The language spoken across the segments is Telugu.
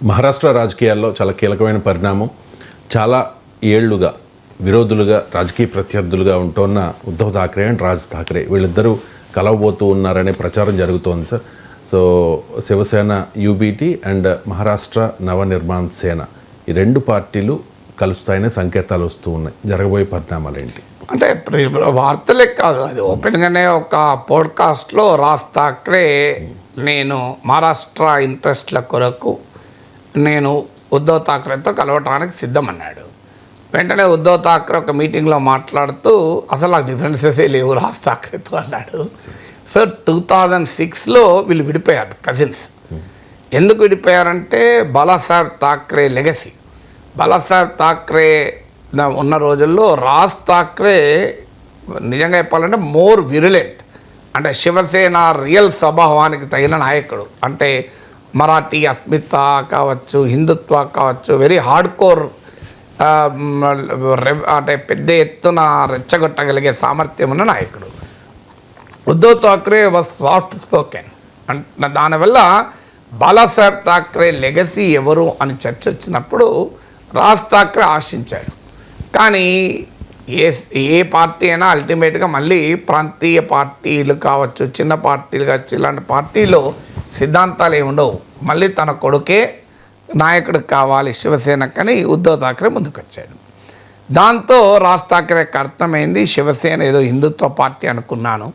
మహారాష్ట్ర రాజకీయాల్లో చాలా కీలకమైన పరిణామం. చాలా ఏళ్లుగా విరోధులుగా, రాజకీయ ప్రత్యర్థులుగా ఉంటున్న ఉద్ధవ్ ఠాక్రే అండ్ రాజ్ ఠాక్రే వీళ్ళిద్దరూ కలవబోతూ ఉన్నారనే ప్రచారం జరుగుతోంది sir. So Shiv Sena UBT and Maharashtra Navnirman Sena ఈ రెండు పార్టీలు కలుస్తాయనే సంకేతాలు వస్తూ ఉన్నాయి. జరగబోయే పరిణామాలు ఏంటి? అంటే వార్తలే కాదు, అది ఓపెన్గానే ఒక పోడ్కాస్ట్లో రాజ్ ఠాక్రే నేను మహారాష్ట్ర ఇంట్రెస్ట్ల కొరకు నేను ఉద్ధవ్ ఠాక్రేతో కలవటానికి సిద్ధమన్నాడు. వెంటనే ఉద్ధవ్ ఠాక్రే ఒక మీటింగ్లో మాట్లాడుతూ అసలు నాకు డిఫరెన్సెసే లేవు రాజ్ ఠాక్రేతో అన్నాడు. సో 2006లో వీళ్ళు విడిపోయారు, కజిన్స్. ఎందుకు విడిపోయారంటే బాలాసాహెబ్ ఠాక్రే లెగసీ. బాలాసాహెబ్ ఠాక్రే ఉన్న రోజుల్లో రాజ్ ఠాక్రే నిజంగా చెప్పాలంటే మోర్ విరులెంట్, అంటే శివసేన రియల్ స్వభావానికి తగిన నాయకుడు. అంటే మరాఠీ అస్మిత కావచ్చు, హిందుత్వ కావచ్చు, వెరీ హార్డ్ కోర్, అంటే పెద్ద ఎత్తున రెచ్చగొట్టగలిగే సామర్థ్యం ఉన్న నాయకుడు. Uddhav Thackeray was soft spoken. దానివల్ల బాలాసాహెబ్ ఠాక్రే లెగసీ ఎవరు అని చర్చ వచ్చినప్పుడు రాజ్ ఠాక్రే ఆశించాడు. కానీ ఏ పార్టీ అయినా అల్టిమేట్గా మళ్ళీ ప్రాంతీయ పార్టీలు కావచ్చు, చిన్న పార్టీలు కావచ్చు, ఇలాంటి పార్టీలో సిద్ధాంతాలు ఏమి ఉండవు. మళ్ళీ తన కొడుకే నాయకుడు కావాలి శివసేనకని ఉద్ధవ్ ఠాక్రే ముందుకొచ్చాడు. దాంతో రాజ్ ఠాక్రేకి అర్థమైంది, శివసేన ఏదో హిందుత్వ పార్టీ అనుకున్నాను,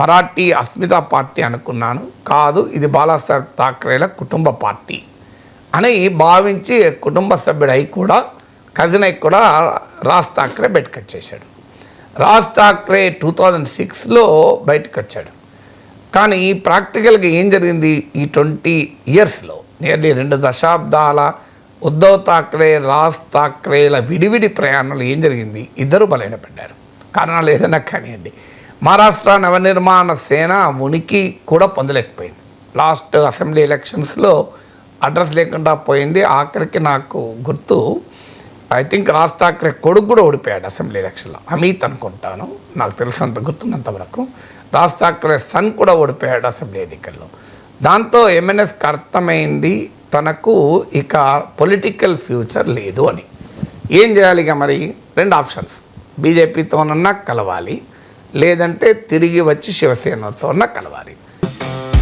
మరాఠీ అస్మిత పార్టీ అనుకున్నాను, కాదు ఇది బాలాసాహెబ్ ఠాక్రేల కుటుంబ పార్టీ అని భావించి కుటుంబ సభ్యుడై కూడా, కజిన్ అయి కూడా రాజ్ ఠాక్రే బయటకు వచ్చేసాడు. రాజ్ ఠాక్రే 2006లో బయటకు వచ్చాడు. కానీ ప్రాక్టికల్గా ఏం జరిగింది ఈ 20 ఇయర్స్లో, నియర్లీ 2 దశాబ్దాల ఉద్ధవ్ ఠాక్రే రాజ్ ఠాక్రేల విడివిడి ప్రయాణాలు ఏం జరిగింది? ఇద్దరు బలహీనపడ్డారు. కారణాలు ఏదైనా కానివ్వండి. మహారాష్ట్ర నవనిర్మాణ సేన ఉనికి కూడా పొందలేకపోయింది. లాస్ట్ అసెంబ్లీ ఎలక్షన్స్లో అడ్రస్ లేకుండా పోయింది. ఆఖరికి నాకు గుర్తు, ఐ థింక్ రాజ్ ఠాక్రే కొడుకు కూడా ఓడిపోయాడు అసెంబ్లీ ఎలక్షన్లో, అమిత్ అనుకుంటాను, నాకు తెలిసినంత గుర్తున్నంత వరకు. రాజ్ ఠాక్రే సన్ కూడా ఓడిపోయాడు అసెంబ్లీ ఎన్నికల్లో. దాంతో ఎంఎన్ఎస్కి అర్థమైంది తనకు ఇక పొలిటికల్ ఫ్యూచర్ లేదు అని. ఏం చేయాలి ఇక? మరి 2 ఆప్షన్స్, బీజేపీతోనన్నా కలవాలి, లేదంటే తిరిగి వచ్చి శివసేనతోనన్నా కలవాలి.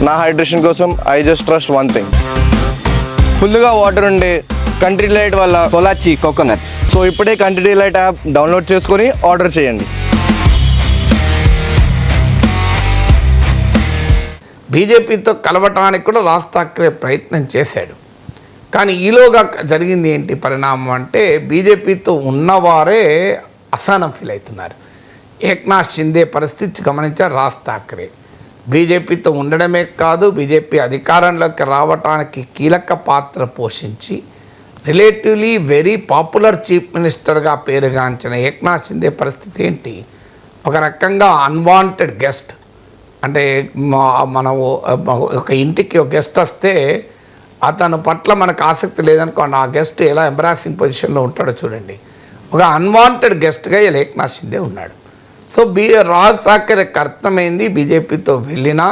నా హైడ్రేషన్ కోసం I just trust one thing, ఫుల్గా వాటర్ ఉండే కంట్రీ డిలైట్ వల్ల పొలాచి కోకోనట్స్. సో ఇప్పుడే కంట్రీ డిలైట్ యాప్ డౌన్లోడ్ చేసుకొని ఆర్డర్ చేయండి. బీజేపీతో కలవటానికి కూడా రాజ్ ఠాక్రే ప్రయత్నం చేశాడు. కానీ ఈలోగా జరిగింది ఏంటి పరిణామం అంటే, బీజేపీతో ఉన్నవారే అసహనం ఫీల్ అవుతున్నారు. ఏక్నాథ్ షిండే పరిస్థితి గమనించారు రాజ్ ఠాక్రే. బీజేపీతో ఉండడమే కాదు, బీజేపీ అధికారంలోకి రావటానికి కీలక పాత్ర పోషించి రిలేటివ్లీ వెరీ పాపులర్ చీఫ్ మినిస్టర్గా పేరుగాంచిన ఏక్నాథ్ షిండే పరిస్థితి ఏంటి? ఒక రకంగా అన్వాంటెడ్ గెస్ట్. అంటే మనం ఒక ఇంటికి ఒక గెస్ట్ వస్తే అతను పట్ల మనకు ఆసక్తి లేదనుకోండి, ఆ గెస్ట్ ఎలా ఎంబరాసింగ్ పొజిషన్లో ఉంటాడో చూడండి. ఒక అన్వాంటెడ్ గెస్ట్గా ఏక్నాథ్ షిండే ఉన్నాడు. సో రాజ్ ఠాక్రేకి అర్థమైంది, బీజేపీతో వెళ్ళినా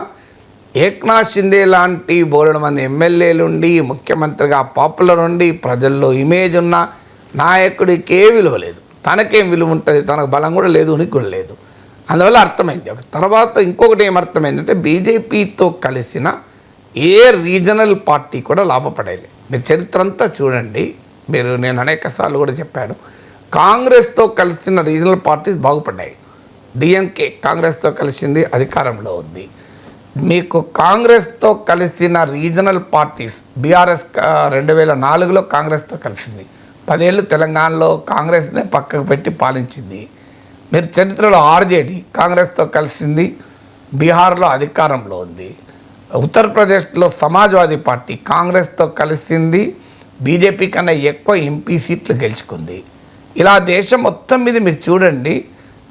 ఏక్నాథ్ షిండే లాంటి బోలెడు మంది ఎమ్మెల్యేలు ఉండి, ముఖ్యమంత్రిగా పాపులర్ ఉండి, ప్రజల్లో ఇమేజ్ ఉన్న నాయకుడికే విలువ లేదు. తనకేం విలువ ఉంటుంది? తనకు బలం కూడా లేదు, ఉనికి కూడా లేదు. అందువల్ల అర్థమైంది. తర్వాత ఇంకొకటి ఏమర్థమైందంటే, బీజేపీతో కలిసిన ఏ రీజనల్ పార్టీ కూడా లాభపడేది. మీరు చరిత్ర అంతా చూడండి, నేను అనేక సార్లు కూడా చెప్పాను, కాంగ్రెస్తో కలిసిన రీజనల్ పార్టీస్ బాగుపడ్డాయి. డిఎంకే కాంగ్రెస్తో కలిసింది, అధికారంలో ఉంది. మీకు కాంగ్రెస్తో కలిసిన రీజనల్ పార్టీస్, బీఆర్ఎస్ 2004లో కాంగ్రెస్తో కలిసింది, 10 ఏళ్ళు తెలంగాణలో కాంగ్రెస్నే పక్కకు పెట్టి పాలించింది. మీరు చరిత్రలో ఆర్జేడీ కాంగ్రెస్తో కలిసింది, బీహార్లో అధికారంలో ఉంది. ఉత్తరప్రదేశ్లో సమాజ్వాదీ పార్టీ కాంగ్రెస్తో కలిసింది, బీజేపీ కన్నా ఎక్కువ ఎంపీ సీట్లు గెలుచుకుంది. ఇలా దేశం మొత్తం మీద మీరు చూడండి,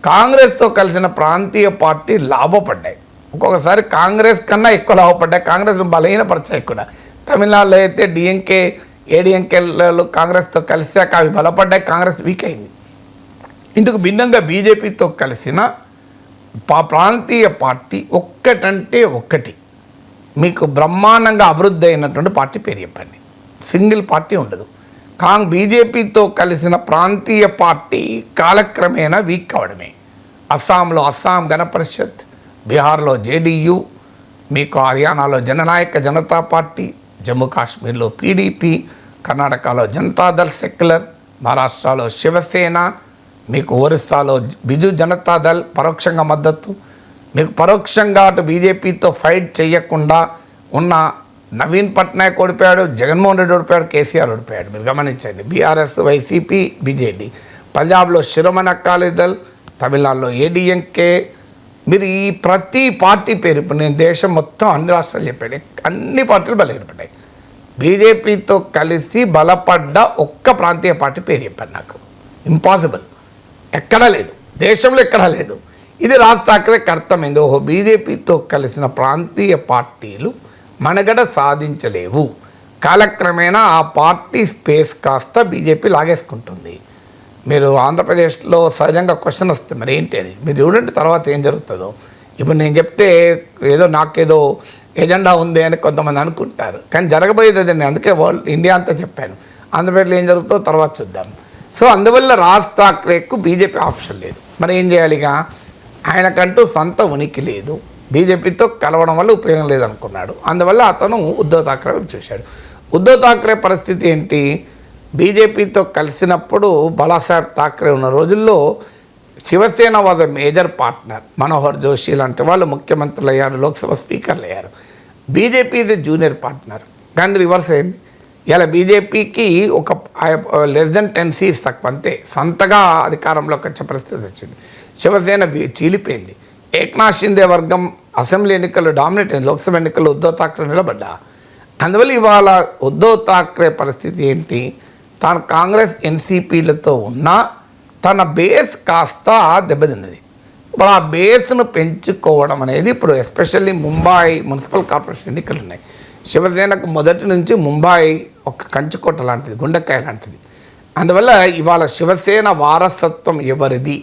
కాంగ్రెస్తో కలిసిన ప్రాంతీయ పార్టీ లాభపడ్డాయి. ఒక్కొక్కసారి కాంగ్రెస్ కన్నా ఎక్కువ లాభపడ్డాయి. కాంగ్రెస్ బలహీనపరిచాయి కూడా. తమిళనాడులో అయితే డిఎంకే, ఏడిఎంకేలు కాంగ్రెస్తో కలిసాక అవి బలపడ్డాయి, కాంగ్రెస్ వీక్ అయింది. ఇందుకు భిన్నంగా బీజేపీతో కలిసిన ప్రాంతీయ పార్టీ ఒక్కటంటే ఒక్కటి మీకు బ్రహ్మాండంగా అభివృద్ధి అయినటువంటి పార్టీ పేరు చెప్పండి. సింగిల్ పార్టీ ఉండదు. బీజేపీతో కలిసిన ప్రాంతీయ పార్టీ కాలక్రమేణా వీక్ కావడమే. అస్సాంలో అస్సాం గణ పరిషత్, బీహార్లో జేడీయూ, మీకు హర్యానాలో జననాయక జనతా పార్టీ, జమ్మూ కాశ్మీర్లో పీడీపీ, కర్ణాటకలో జనతాదళ్ సెక్యులర్, మహారాష్ట్రలో శివసేన, మీకు ఒరిస్సాలో బిజు జనతాదళ్ పరోక్షంగా మద్దతు, మీకు పరోక్షంగా అటు బీజేపీతో ఫైట్ చేయకుండా ఉన్న నవీన్ పట్నాయక్ ఓడిపోయాడు, జగన్మోహన్ రెడ్డి ఓడిపోయాడు, కేసీఆర్ ఓడిపోయాడు. మీరు గమనించండి. బీఆర్ఎస్, వైసీపీ, బీజేడీ, పంజాబ్లో శిరోమణి అకాలీ దళ్, తమిళనాడులో ఏడీఎంకే. మీరు ఈ ప్రతి పార్టీ పేరు ఇప్పుడు నేను దేశం మొత్తం అన్ని రాష్ట్రాలు చెప్పాడు, అన్ని పార్టీలు బలహీనపడ్డాయి. బీజేపీతో కలిసి బలపడ్డ ఒక్క ప్రాంతీయ పార్టీ పేరు చెప్పాను నాకు. ఇంపాసిబుల్, ఎక్కడా లేదు, దేశంలో ఎక్కడా లేదు. ఇది రాజ్ ఠాక్రేకి అర్థమైంది. ఓహో, బీజేపీతో కలిసిన ప్రాంతీయ పార్టీలు మనుగడ సాధించలేవు, కాలక్రమేణా ఆ పార్టీ స్పేస్ కాస్త బీజేపీ లాగేసుకుంటుంది. మీరు ఆంధ్రప్రదేశ్లో సహజంగా క్వశ్చన్ వస్తుంది, మరి ఏంటి అని. మీరు చూడండి తర్వాత ఏం జరుగుతుందో. ఇప్పుడు నేను చెప్తే ఏదో నాకేదో ఎజెండా ఉంది అని కొంతమంది అనుకుంటారు, కానీ జరగబోయేది అదండి. అందుకే ఇండియా అంతా చెప్పాను. ఆంధ్రప్రదేశ్లో ఏం జరుగుతుందో తర్వాత చూద్దాం. సో అందువల్ల రాజ్ ఠాక్రేకు బీజేపీ ఆప్షన్ లేదు. మరి ఏం చేయాలిగా? ఆయనకంటూ సొంత ఉనికి లేదు, బీజేపీతో కలవడం వల్ల ఉపయోగం లేదనుకున్నాడు. అందువల్ల అతను ఉద్ధవ్ ఠాక్రే వైపు చూశాడు. ఉద్ధవ్ ఠాక్రే పరిస్థితి ఏంటి? బీజేపీతో కలిసినప్పుడు బాలాసాహెబ్ ఠాక్రే ఉన్న రోజుల్లో Shiv Sena was a major partner. Manohar Joshi లాంటి వాళ్ళు ముఖ్యమంత్రులు అయ్యారు, లోక్సభ స్పీకర్లు అయ్యారు. బీజేపీ ఇది జూనియర్ పార్ట్నర్, కానీ రివర్స్ అయింది. ఇలా బీజేపీకి ఒక లెస్ దెన్ 10 సీట్స్ తక్కువ, అంతే. సొంతగా అధికారంలోకి వచ్చే పరిస్థితి వచ్చింది. శివసేన చీలిపోయింది. ఏక్నాథ్ షిందే వర్గం అసెంబ్లీ ఎన్నికల్లో డామినేట్ అయింది, లోక్సభ ఎన్నికల్లో ఉద్ధవ్ ఠాక్రే నిలబడ్డా. అందువల్ల ఇవాళ ఉద్ధవ్ ఠాక్రే పరిస్థితి ఏంటి? తాను కాంగ్రెస్ ఎన్సీపీలతో ఉన్నా తన బేస్ కాస్త దెబ్బతిన్నది. ఇప్పుడు ఆ బేస్ను పెంచుకోవడం అనేది ఇప్పుడు ఎస్పెషల్లీ ముంబై మున్సిపల్ కార్పొరేషన్ ఎన్నికలు ఉన్నాయి. శివసేనకు మొదటి నుంచి ముంబై ఒక కంచుకోట లాంటిది, గుండెకాయ లాంటిది. అందువల్ల ఇవాళ శివసేన వారసత్వం ఎవరిది,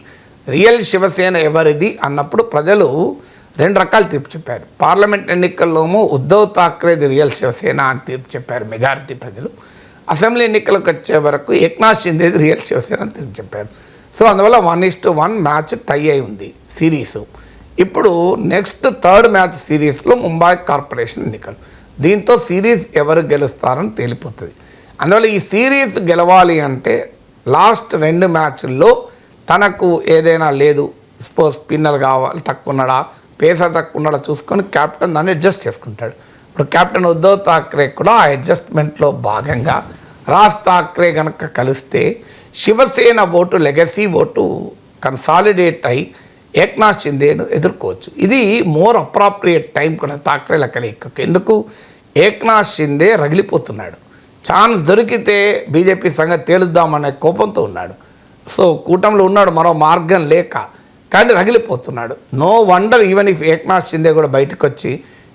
రియల్ శివసేన ఎవరిది అన్నప్పుడు ప్రజలు 2 రకాల తీర్పు చెప్పారు. పార్లమెంట్ ఎన్నికల్లోమో ఉద్ధవ్ ఠాక్రేది రియల్ శివసేన అని తీర్పు చెప్పారు మెజారిటీ ప్రజలు. అసెంబ్లీ ఎన్నికలకు వచ్చే వరకు ఏక్నాథ్ షిందేది రియల్ శివసేన అని తీర్పు చెప్పారు. సో అందువల్ల 1:1 మ్యాచ్ టై అయి ఉంది సిరీసు. ఇప్పుడు నెక్స్ట్ 3rd మ్యాచ్ సిరీస్లో ముంబై కార్పొరేషన్ ఎన్నికలు. దీంతో సిరీస్ ఎవరు గెలుస్తారని తేలిపోతుంది. అందువల్ల ఈ సిరీస్ గెలవాలి అంటే లాస్ట్ 2 మ్యాచ్ల్లో తనకు ఏదైనా లేదు, స్పిన్నర్ కావాలి తక్కువ ఉన్నాడా, పేసర్ తక్కువ ఉన్నాడా చూసుకొని కెప్టెన్ దాన్ని అడ్జస్ట్ చేసుకుంటాడు. ఇప్పుడు కెప్టెన్ ఉద్ధవ్ ఠాక్రే కూడా ఆ అడ్జస్ట్మెంట్లో భాగంగా రాజ్ ఠాక్రే కనుక కలిస్తే Shiv Sena vote, legacy vote consolidate అయి ఏక్నాథ్ షిందేను ఎదుర్కోవచ్చు. ఇది మోర్ అప్రాప్రియేట్ టైం కూడా ఠాక్రేల కలయికకు. ఎందుకు? ఏక్నాథ్ షిందే రగిలిపోతున్నాడు. ఛాన్స్ దొరికితే బీజేపీ సంగతి తేలుద్దామనే కోపంతో ఉన్నాడు. సో కూటమిలో ఉన్నాడు, మరో మార్గం లేక, కానీ రగిలిపోతున్నాడు. No wonder even if Eknath Shinde కూడా బయటకు వచ్చి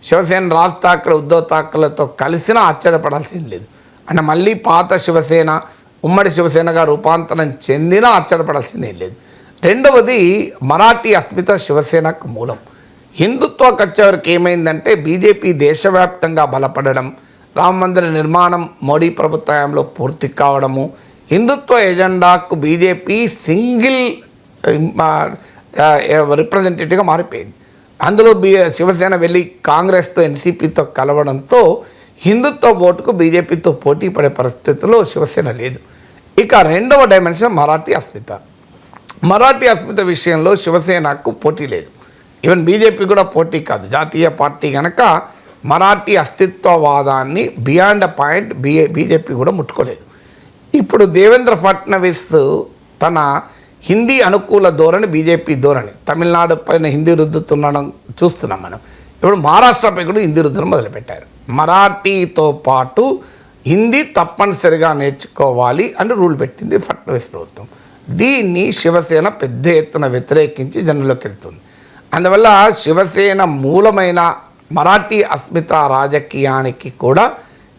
శివసేన రాజ్ ఠాక్రే ఉద్ధవ్ ఠాక్రేలతో కలిసినా ఆశ్చర్యపడాల్సింది లేదు. అంటే మళ్ళీ పాత శివసేన ఉమ్మడి శివసేనగా రూపాంతరం చెందినా ఆశ్చర్యపడాల్సిందేం లేదు. రెండవది, మరాఠీ అస్మిత శివసేనకు మూలం. హిందుత్వకు వచ్చేవరకు ఏమైందంటే బీజేపీ దేశవ్యాప్తంగా బలపడడం, రామ మందిర నిర్మాణం మోడీ ప్రభుత్వంలో పూర్తి కావడము, హిందుత్వ ఎజెండాకు బీజేపీ సింగిల్ రిప్రజెంటేటివ్గా మారిపోయింది. అందులో శివసేన వెళ్ళి కాంగ్రెస్తో ఎన్సీపీతో కలవడంతో హిందుత్వ ఓటుకు బీజేపీతో పోటీ పడే పరిస్థితుల్లో శివసేన లేదు. ఇక రెండవ డైమెన్షన్ మరాఠీ అస్మిత. మరాఠీ అస్మిత విషయంలో శివసేనకు పోటీ లేదు, ఈవెన్ బీజేపీ కూడా పోటీ కాదు. జాతీయ పార్టీ కనుక మరాఠీ అస్తిత్వవాదాన్ని బియాండ్ అ పాయింట్ బీజేపీ కూడా ముట్టుకోలేదు. ఇప్పుడు దేవేంద్ర ఫడ్నవీస్ తన హిందీ అనుకూల ధోరణి, బీజేపీ ధోరణి, తమిళనాడు పైన హిందీ రుద్దుతుండడం చూస్తున్నాం మనం. ఇప్పుడు మహారాష్ట్రపై కూడా హిందీ రుద్దడం మొదలుపెట్టారు. మరాఠీతో పాటు హిందీ తప్పనిసరిగా నేర్చుకోవాలి అని రూల్ పెట్టింది ఫడ్నవీస్ ప్రభుత్వం. దీన్ని శివసేన పెద్ద ఎత్తున వ్యతిరేకించి జనంలోకి వెళ్తుంది. అందువల్ల శివసేన మూలమైన మరాఠీ అస్మిత రాజకీయానికి కూడా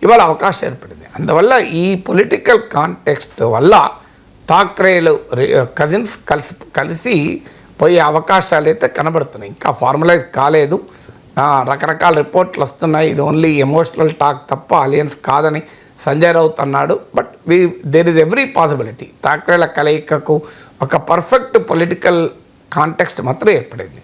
ఇవాళ అవకాశం ఏర్పడింది. అందువల్ల ఈ పొలిటికల్ కాంటెక్స్ట్ వల్ల ఠాక్రేలు కజిన్స్ కలిసి పోయే అవకాశాలు అయితే కనబడుతున్నాయి. ఇంకా ఫార్మలైజ్ కాలేదు, రకరకాల రిపోర్ట్లు వస్తున్నాయి. ఇది ఓన్లీ ఎమోషనల్ టాక్ తప్ప అలియన్స్ కాదని సంజయ్ రౌత్ అన్నాడు. But there is every possibility థాక్రేల కలయికకు ఒక పర్ఫెక్ట్ పొలిటికల్ కాంటెక్స్ట్ మాత్రం ఏర్పడింది.